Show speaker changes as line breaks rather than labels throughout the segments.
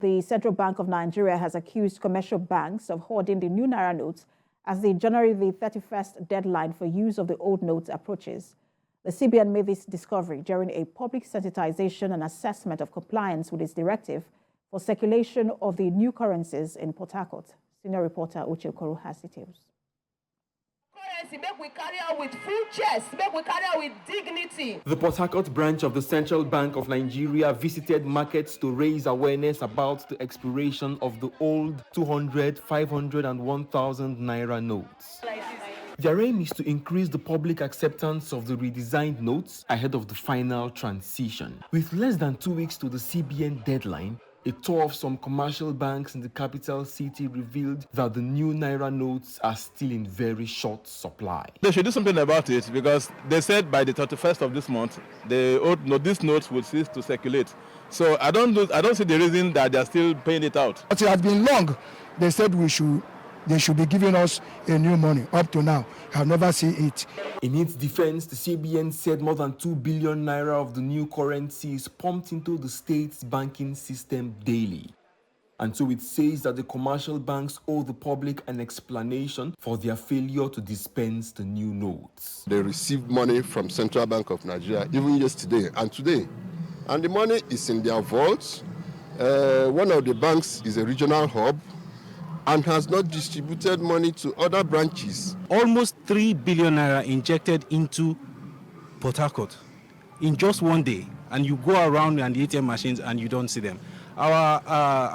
The Central Bank of Nigeria has accused commercial banks of hoarding the new naira notes as the January the 31st deadline for use of the old notes approaches. The CBN made this discovery during a public sensitization and assessment of compliance with its directive for circulation of the new currencies in Port Harcourt. Senior reporter Uche Okoro has details.
Make we carry out with full chest, make we carry out with dignity.
The Port Harcourt branch of the Central Bank of Nigeria visited markets to raise awareness about the expiration of the old 200, 500 and 1,000 naira notes. Their aim is to increase the public acceptance of the redesigned notes ahead of the final transition. With less than 2 weeks to the CBN deadline, a tour of some commercial banks in the capital city revealed that the new naira notes are still in very short supply.
They should do something about it because they said by the 31st of this month, these notes would cease to circulate. So I don't see the reason that they are still paying it out.
But it has been long. They said they should be giving us a new money. Up to now, I've never seen it.
In its defense, the CBN said more than 2 billion naira of the new currency is pumped into the state's banking system daily. And so it says that the commercial banks owe the public an explanation for their failure to dispense the new notes.
They received money from Central Bank of Nigeria even yesterday and today. And the money is in their vaults. One of the banks is a regional hub and has not distributed money to other branches.
Almost 3 billion naira injected into Port Harcourt in just one day, and you go around and the ATM machines and you don't see them. Our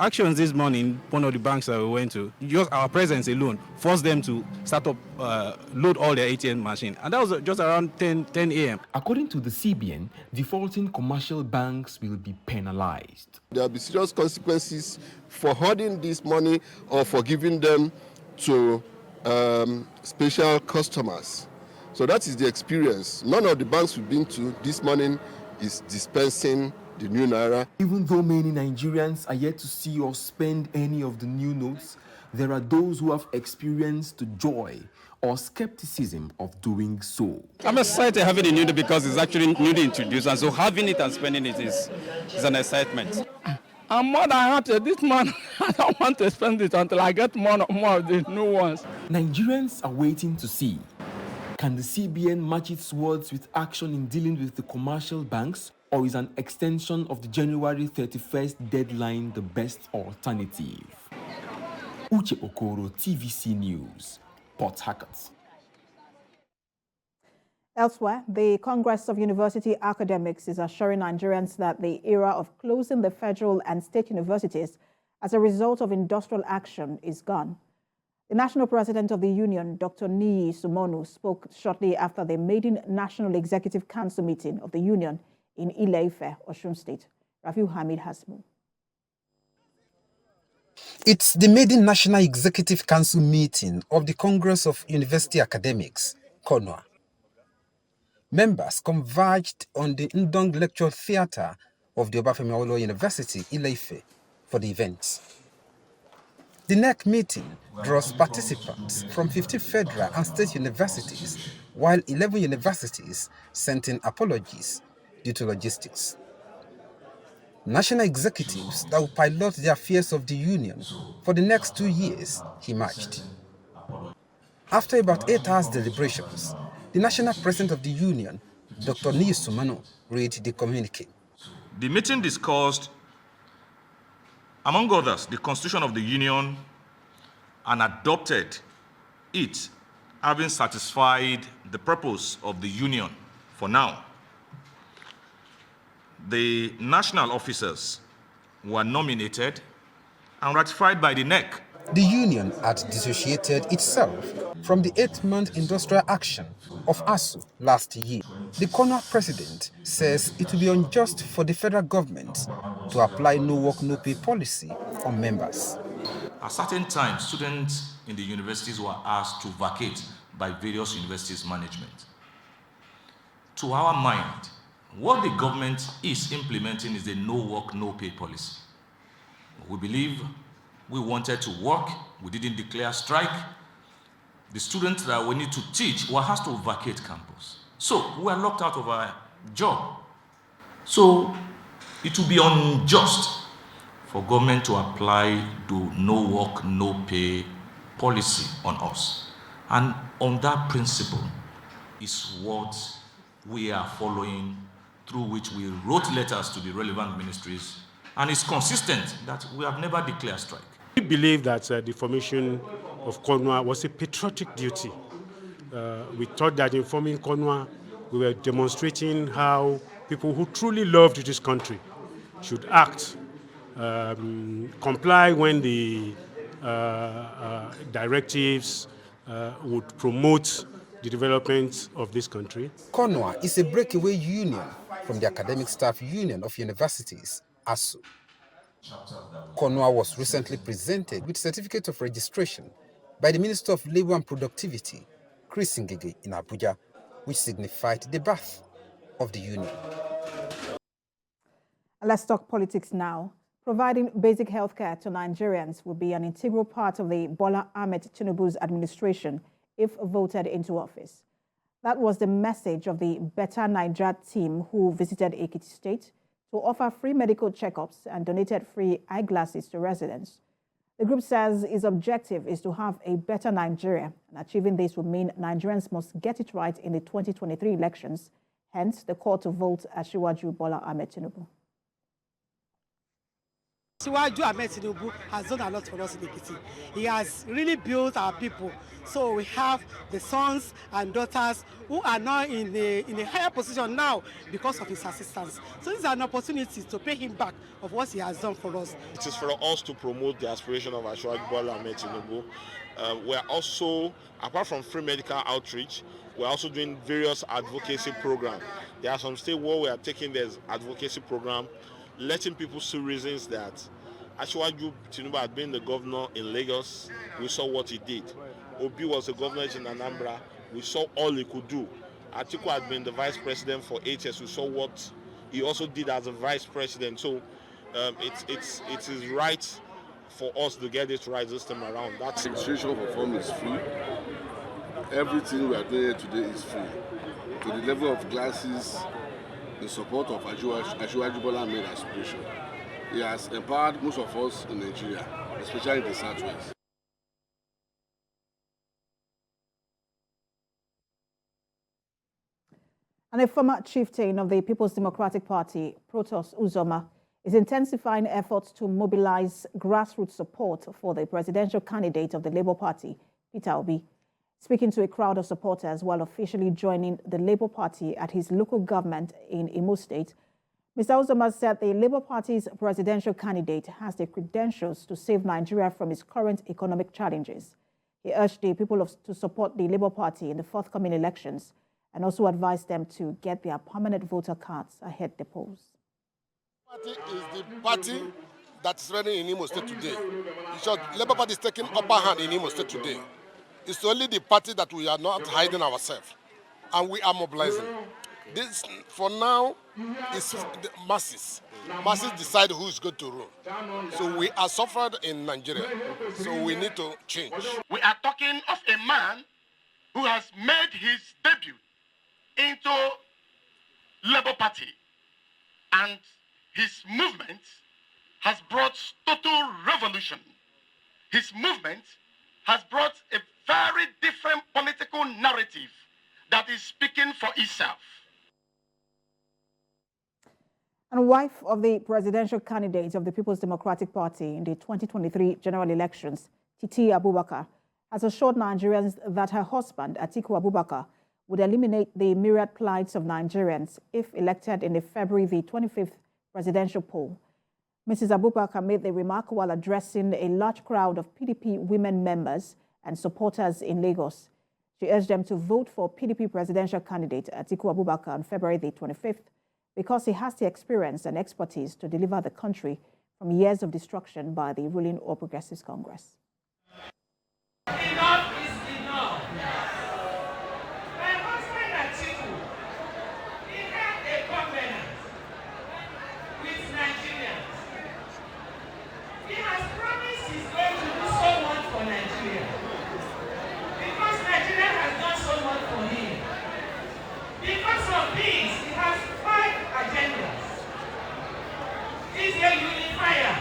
actions this morning, one of the banks that we went to, just our presence alone forced them to start up, load all their ATM machine. And that was just around 10 a.m.
According to the CBN, defaulting commercial banks will be penalized.
There will be serious consequences for hoarding this money or for giving them to special customers. So that is the experience. None of the banks we've been to this morning is dispensing the new naira.
Even though many Nigerians are yet to see or spend any of the new notes, there are those who have experienced the joy or skepticism of doing so.
I'm excited having the new note because it's actually newly introduced, and so having it and spending it is an excitement.
I'm more than happy. This month, I don't want to spend it until I get more of the new ones.
Nigerians are waiting to see. Can the CBN match its words with action in dealing with the commercial banks, or is an extension of the January 31st deadline the best alternative? Uche Okoro, TVC News, Port Harcourt.
Elsewhere, the Congress of University Academics is assuring Nigerians that the era of closing the federal and state universities as a result of industrial action is gone. The national president of the union, Dr. Niyi Sumonu, spoke shortly after the maiden National Executive Council meeting of the union in Ile-Ife, Osun State. Rafiu Hamid has more.
It's the maiden National Executive Council meeting of the Congress of University Academics, CONUA. Members converged on the Ndong Lecture Theatre of the Obafemi Awolowo University, Ile-Ife, for the event. The NEC meeting draws participants from 50 federal and state universities, while 11 universities sent in apologies due to logistics. National executives that will pilot the affairs of the union for the next 2 years emerged. After about 8 hours deliberations, the national president of the union, Dr. Niyi Sumonu, read the communique.
The meeting discussed, among others, the Constitution of the Union and adopted it, having satisfied the purpose of the Union for now. The national officers were nominated and ratified by the NEC.
The union had dissociated itself from the 8-month industrial action of ASU last year. The CONUA president says it will be unjust for the federal government to apply no work, no pay policy on members.
At certain times, students in the universities were asked to vacate by various universities' management. To our mind, what the government is implementing is a no work, no pay policy. We believe we wanted to work, we didn't declare strike. The students that we need to teach were asked to vacate campus. So we are locked out of our job. So it will be unjust for government to apply the no work, no pay policy on us. And on that principle is what we are following, through which we wrote letters to the relevant ministries, and it's consistent that we have never declared strike.
We believe that the formation of CONWA was a patriotic duty. We thought that in forming CONWA, we were demonstrating how people who truly loved this country should act, comply when the directives would promote the development of this country.
CONWA is a breakaway union from the Academic Staff Union of Universities, ASU. CONWA was recently presented with certificate of registration by the Minister of Labour and Productivity, Chris Ngige, in Abuja, which signified the birth of the union.
Let's talk politics now. Providing basic health care to Nigerians will be an integral part of the Bola Ahmed Tinubu's administration if voted into office. That was the message of the Better Niger team who visited Ekiti State to offer free medical checkups and donated free eyeglasses to residents. The group says its objective is to have a better Nigeria, and achieving this will mean Nigerians must get it right in the 2023 elections, hence the call to vote Asiwaju Bola Ahmed Tinubu.
Asiwaju Ahmed Tinubu has done a lot for us in Ekiti. He has really built our people. So we have the sons and daughters who are now in a higher position now because of his assistance. So this is an opportunity to pay him back of what he has done for us.
It is for us to promote the aspiration of Asiwaju Bola Ahmed Tinubu. We are also, apart from free medical outreach, we're also doing various advocacy programs. There are some states where we are taking this advocacy program, letting people see reasons that Asiwaju Tinubu had been the governor in Lagos. We saw what he did. Obi was the governor in Anambra. We saw all he could do. Atiku had been the vice president for 8 years. We saw what he also did as a vice president. So it is right for us to get it right this time around. That's
registration for form is free. Everything we are doing here today is free. To the level of glasses, the support of Asiwaju Bola Ahmed aspiration. He has empowered most of us in Nigeria, especially in the Southwest.
And a former chieftain of the People's Democratic Party, Protos Uzoma, is intensifying efforts to mobilize grassroots support for the presidential candidate of the Labour Party, Peter Obi. Speaking to a crowd of supporters while officially joining the Labour Party at his local government in Imo State, Mr. Uzoma said the Labour Party's presidential candidate has the credentials to save Nigeria from its current economic challenges. He urged the people to support the Labour Party in the forthcoming elections and also advised them to get their permanent voter cards ahead the polls.
Party is the party that's running in Imo State today. In short, Labour Party is taking upper hand in Imo State today. It's only the party that we are not hiding ourselves, and we are mobilizing. This, for now, is the masses. Masses decide who is going to rule. So we are suffered in Nigeria, so we need to change.
We are talking of a man who has made his debut into Labour Party, and his movement has brought total revolution. His movement has brought a very different political narrative that is speaking for itself.
And wife of the presidential candidate of the People's Democratic Party in the 2023 general elections, Titi Abubakar, has assured Nigerians that her husband, Atiku Abubakar, would eliminate the myriad plights of Nigerians if elected in the February the 25th presidential poll. Mrs. Abubakar made the remark while addressing a large crowd of PDP women members and supporters in Lagos. She urged them to vote for PDP presidential candidate Atiku Abubakar on February the 25th because he has the experience and expertise to deliver the country from years of destruction by the ruling All Progressives Congress.
Enough is enough. My husband Atiku, he had a covenant with Nigerians. He has promised he's going to do so much for Nigeria. Because Nigeria has done so much for him. Because of this, he has 5 agendas. He's a unifier.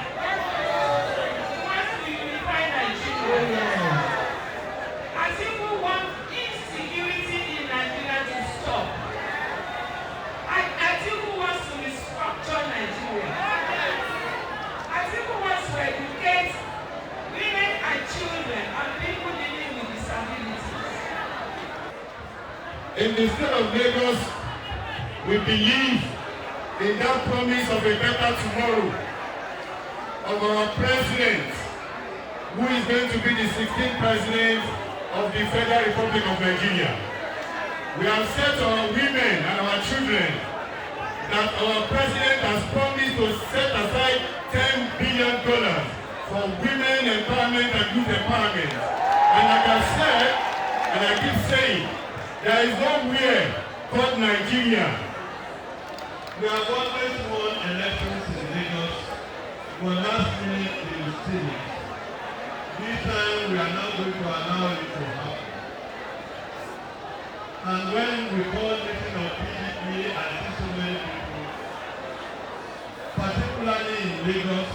In the state of Lagos, we believe in that promise of a better tomorrow of our president, who is going to be the 16th president of the Federal Republic of Nigeria. We have said to our women and our children that our president has promised to set aside $10 billion for women empowerment and youth empowerment. And like I said, and I keep saying, there is nowhere called Nigeria. We have always won elections in Lagos, but last minute they will steal it. This time we are not going to allow it to happen. And when we call meeting of PDP and see so many people, particularly in Lagos,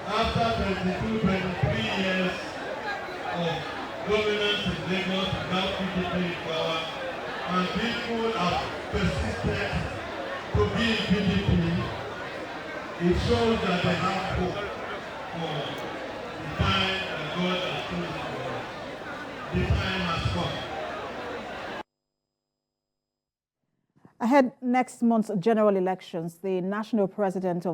after 22, 23 years of governance in Lagos without PDP in power, and people have persisted to be in PDP, it shows that they have hope for the time that God has chosen for us. The time has come.
Ahead next month's general elections, the National President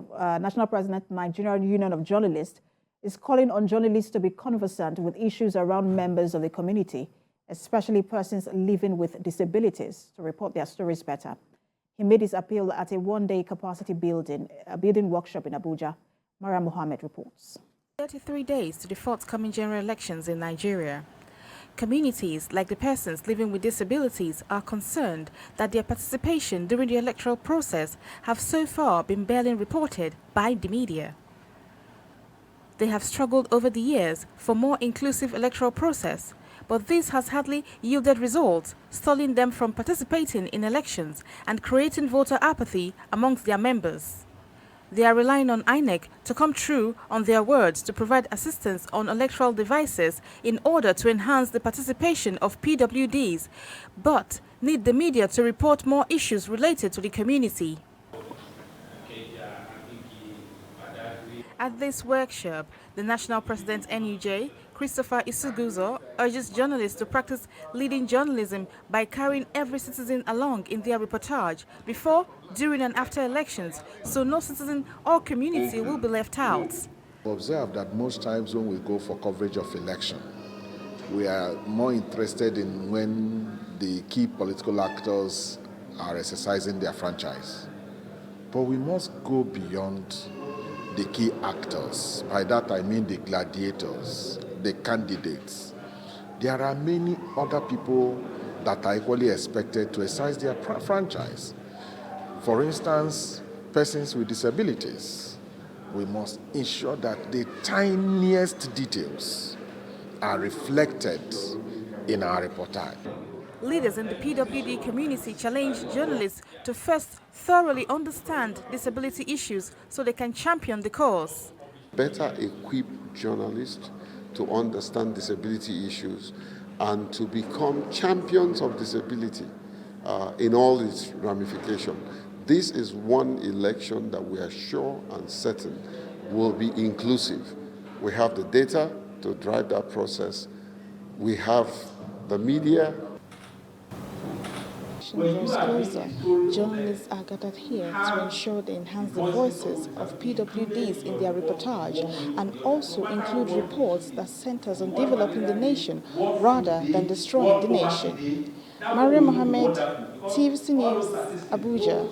Nigerian Union of Journalists is calling on journalists to be conversant with issues around members of the community, especially persons living with disabilities, to report their stories better. He made his appeal at a one-day capacity building workshop in Abuja. Mara Mohammed reports.
33 days to the forthcoming general elections in Nigeria. Communities like the persons living with disabilities are concerned that their participation during the electoral process have so far been barely reported by the media. They have struggled over the years for more inclusive electoral process, but this has hardly yielded results, stalling them from participating in elections and creating voter apathy amongst their members. They are relying on INEC to come true on their words to provide assistance on electoral devices in order to enhance the participation of PWDs, but need the media to report more issues related to the community. At this workshop, the National President NUJ, Christopher Isuguzo, urges journalists to practice leading journalism by carrying every citizen along in their reportage before, during and after elections, so no citizen or community will be left out.
Observe that most times when we go for coverage of election, we are more interested in when the key political actors are exercising their franchise. But we must go beyond the key actors. By that I mean the gladiators, the candidates. There are many other people that are equally expected to exercise their franchise. For instance, persons with disabilities. We must ensure that the tiniest details are reflected in our reportage.
Leaders in the PWD community challenge journalists to first thoroughly understand disability issues so they can champion the cause.
Better equip journalists to understand disability issues and to become champions of disability in all its ramifications. This is one election that we are sure and certain will be inclusive. We have the data to drive that process. We have the media.
Draws closer. Journalists are gathered here to ensure they enhance the voices of PWDs in their reportage and also include reports that centers on developing the nation rather than destroying the nation. Maria Mohammed, TVC News, Abuja.